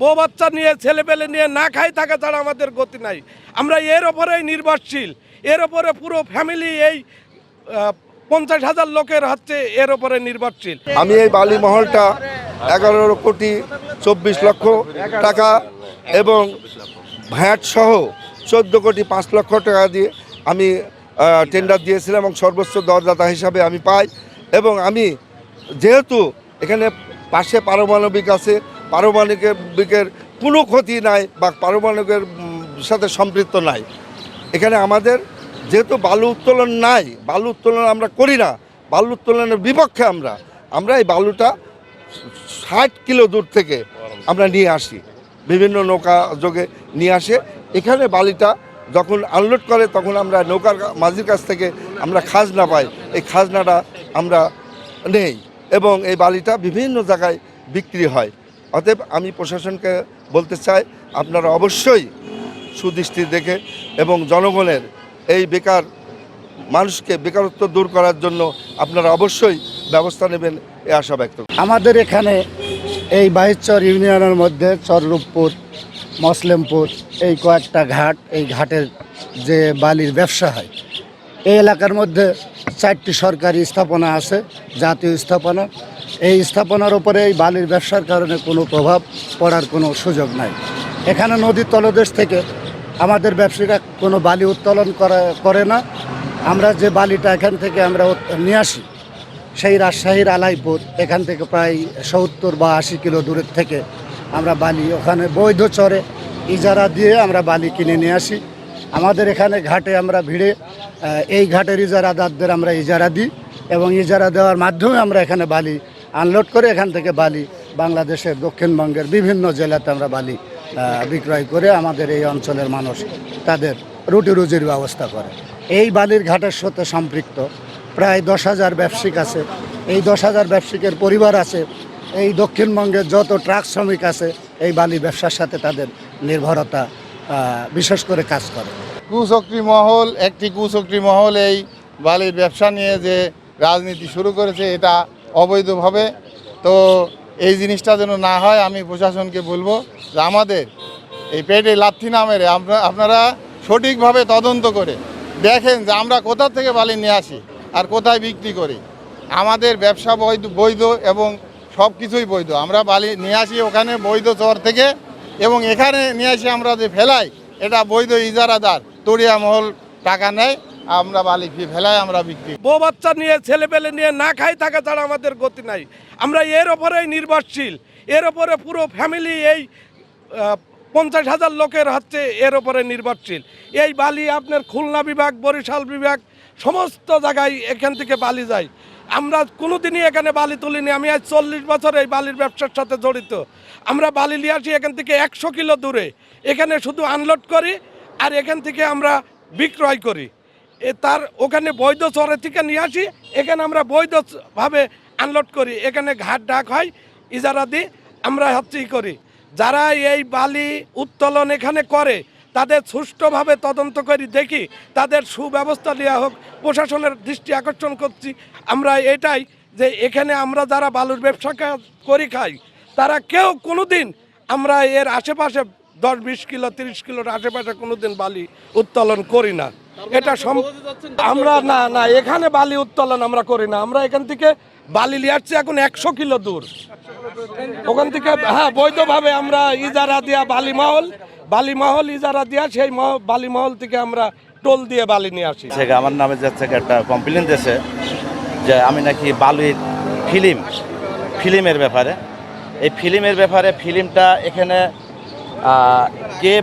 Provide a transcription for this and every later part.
বউ বাচ্চা নিয়ে ছেলেপেলে নিয়ে না খাই থাকা ছাড়া আমাদের গতি নাই। আমরা এর ওপরেই নির্ভরশীল, এর ওপরে পুরো ফ্যামিলি এই 50,000 লোকের হচ্ছে এর ওপরে নির্ভরশীল। আমি এই বালি মহলটা 11,24,00,000 টাকা এবং ভ্যাট সহ 14,05,00,000 টাকা দিয়ে আমি টেন্ডার দিয়েছিলাম এবং সর্বোচ্চ দরদাতা হিসাবে আমি পাই। এবং আমি যেহেতু এখানে পাশে পারমাণবিক আছে, পারমাণবিকের কোনো ক্ষতি নাই বা পারমাণবিকের সাথে সম্পৃক্ত নাই, এখানে আমাদের যেহেতু বালু উত্তোলন নাই, বালু উত্তোলন আমরা করি না, বালু উত্তোলনের বিপক্ষে আমরা এই বালুটা 60 কিলো দূর থেকে আমরা নিয়ে আসি, বিভিন্ন নৌকা যোগে নিয়ে আসে। এখানে বালিটা যখন আনলোড করে তখন আমরা নৌকার মাঝির কাছ থেকে আমরা খাজনা পাই, এই খাজনাটা আমরা নেই এবং এই বালিটা বিভিন্ন জায়গায় বিক্রি হয়। অতএব আমি প্রশাসনকে বলতে চাই, আপনারা অবশ্যই সুদৃষ্টি দেখে এবং জনগণের এই বেকার মানুষকে বেকারত্ব দূর করার জন্য আপনারা অবশ্যই ব্যবস্থা নেবেন এ আশা ব্যক্ত। আমাদের এখানে এই বাহিরচর ইউনিয়নের মধ্যে চররূপপুর, মসলেমপুর এই কয়েকটা ঘাট, এই ঘাটের যে বালির ব্যবসা হয়, এই এলাকার মধ্যে 4টি সরকারি স্থাপনা আছে, জাতীয় স্থাপনা। এই স্থাপনার উপরে এই বালির ব্যবসার কারণে কোনো প্রভাব পড়ার কোনো সুযোগ নাই। এখানে নদীর তলদেশ থেকে আমাদের ব্যবসায়ীরা কোনো বালি উত্তোলন করে না। আমরা যে বালিটা এখান থেকে আমরা নিয়ে আসি, সেই রাজশাহীর আলাইপুর, এখান থেকে প্রায় 70 বা 80 কিলো দূরের থেকে আমরা বালি ওখানে বৈধ চরে ইজারা দিয়ে আমরা বালি কিনে নিয়ে আসি। আমাদের এখানে ঘাটে আমরা ভিড়ে এই ঘাটের ইজারাদারদের আমরা ইজারা দিই এবং ইজারা দেওয়ার মাধ্যমে আমরা এখানে বালি আনলোড করে এখান থেকে বালি বাংলাদেশের দক্ষিণবঙ্গের বিভিন্ন জেলাতে আমরা বালি বিক্রয় করে আমাদের এই অঞ্চলের মানুষ তাদের রুটি রুজির ব্যবস্থা করে। এই বালির ঘাটের সাথে সম্পৃক্ত প্রায় 10,000 ব্যবসায়িক আছে। এই 10,000 ব্যবসায়িকের পরিবার আছে। এই দক্ষিণবঙ্গের যত ট্রাক শ্রমিক আছে এই বালি ব্যবসার সাথে তাদের নির্ভরতা বিশেষ করে কাজ করে। একটি কুশক্তি মহল এই বালির ব্যবসা নিয়ে যে রাজনীতি শুরু করেছে, এটা অবৈধভাবে। তো এই জিনিসটা যেন না হয়, আমি প্রশাসনকে বলবো যে আমাদের এই পেটে লাথি না মেরে আপনারা সঠিকভাবে তদন্ত করে দেখেন যে আমরা কোথা থেকে বালি নিয়ে আসি আর কোথায় বিক্রি করি। আমাদের ব্যবসা বৈধ এবং সব কিছুই বৈধ। আমরা বালি নিয়ে আসি ওখানে বৈধ চর থেকে এবং এখানে নিয়ে আসি আমরা যে ফেলাই, এটা বৈধ ইজারাদার তরিয়া মহল টাকা নেয়, আমরা বালি ফেলাই আমরা বিক্রি। বউ বাচ্চা নিয়ে ছেলেপেলে নিয়ে না খাই থাকা ছাড়া আমাদের গতি নাই। আমরা এর ওপরেই নির্ভরশীল, এর ওপরে পুরো ফ্যামিলি এই 50,000 লোকের হচ্ছে এর ওপরে নির্ভরশীল। এই বালি আপনার খুলনা বিভাগ, বরিশাল বিভাগ সমস্ত জায়গায় এখান থেকে বালি যায়। আমরা কোনোদিনই এখানে বালি তুলিনি। আমি আজ 40 বছর এই বালির ব্যবসার সাথে জড়িত। আমরা বালি নিয়ে আসি এখান থেকে 100 কিলো দূরে, এখানে শুধু আনলোড করি আর এখান থেকে আমরা বিক্রয় করি। তার ওখানে বৈধ চরে থেকে নিয়ে আসি, এখানে আমরা বৈধভাবে আনলোড করি। এখানে ঘাট ডাক হয়, ইজারা দিই, আমরা হচ্ছে করি। যারা এই বালি উত্তোলন এখানে করে তাদের সুষ্ঠুভাবে তদন্ত করি, দেখি তাদের সুব্যবস্থা নেওয়া হোক। প্রশাসনের দৃষ্টি আকর্ষণ করছি আমরা এটাই যে এখানে আমরা যারা বালুর ব্যবসা করি খাই, তারা কেউ কোনো দিন আমরা এর আশেপাশে 10-20 কিলো 30 কিলোর আশেপাশে কোনো দিন বালি উত্তোলন করি না। এটা আমরা না এখানে বালি উত্তোলন আমরা করি না। আমরা এখান থেকে বালি নিয়ে আসছি এখন 100 কিলো দূর, ওখান থেকে বৈধভাবে আমরা ইজারা দেওয়া বালি মহল ইজারা দেওয়া, সেই বালি মহল থেকে আমরা টোল দিয়ে বালি নিয়ে আসি। আমার নামে যাচ্ছে একটা কমপ্লেন দিয়েছে যে আমি নাকি বালির ফিল্মের ব্যাপারে, এই ফিল্মটা এখানে কে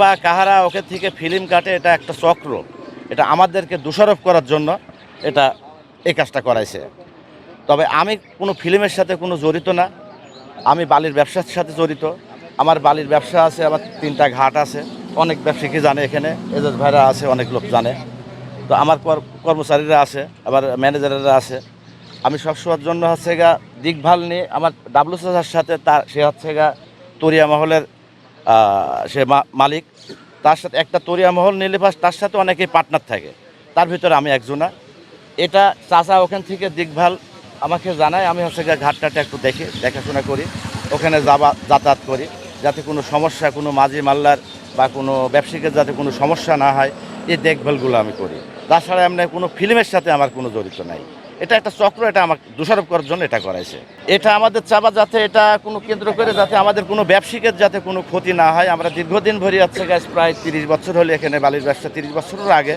বা কাহারা ওকে থেকে ফিল্ম কাটে, এটা একটা চক্র। এটা আমাদেরকে দোষারোপ করার জন্য এটা এই কাজটা করাইছে। তবে আমি কোনো ফিল্মের সাথে কোনো জড়িত না, আমি বালির ব্যবসার সাথে জড়িত। আমার বালির ব্যবসা আছে, আমার 3টা ঘাট আছে, অনেক ব্যবসায়ী জানে, এখানে এজেন্ট ভাইরা আছে, অনেক লোক জানে। তো আমার কর্মচারীরা আছে, আবার ম্যানেজাররা আছে। আমি সবসময়ের জন্য হচ্ছে গা দিকভাল নিয়ে আমার WCSর সাথে সে হচ্ছে গা তরিয়া মহলের সে মালিক, তার সাথে একটা তরিয়া মহল নিলে তার সাথে অনেকেই পার্টনার থাকে, তার ভিতরে আমি একজনা। এটা চাচা ওখান থেকে দিকভাল আমাকে জানায়, আমি হচ্ছে গা ঘাটটাটা একটু দেখাশোনা করি। ওখানে যাতায়াত করি, যাতে কোনো সমস্যা, কোনো মাঝি মাল্লার বা কোনো ব্যবসায়ীদের যাতে কোনো সমস্যা না হয়, এই দেখভালগুলো আমি করি। তাছাড়া এমনি কোনো ফিল্মের সাথে আমার কোনো জড়িত নাই। এটা একটা চক্র, এটা আমাকে দোষারোপ করার জন্য এটা করাইছে। এটা আমাদের চাবা যাতে এটা কোনো কেন্দ্র করে যাতে আমাদের কোনো ব্যবসায়ীদের যাতে কোনো ক্ষতি না হয়। আমরা দীর্ঘদিন ধরে যাচ্ছে গাছ, প্রায় 30 বছর হলে এখানে বালির ব্যবসা। 30 বছরের আগে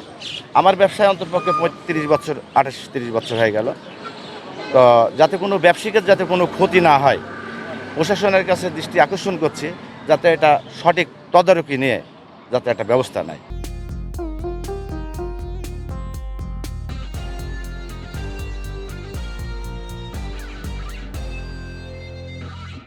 আমার ব্যবসায় অন্ততপক্ষে 35 বছর, 28-30 বছর হয়ে গেল। তো যাতে কোনো ব্যবসায়ীদের যাতে কোনো ক্ষতি না হয়, প্রশাসনের কাছে দৃষ্টি আকর্ষণ করছি যাতে এটা সঠিক তদারকি নিয়ে যাতে একটা ব্যবস্থা নেয়।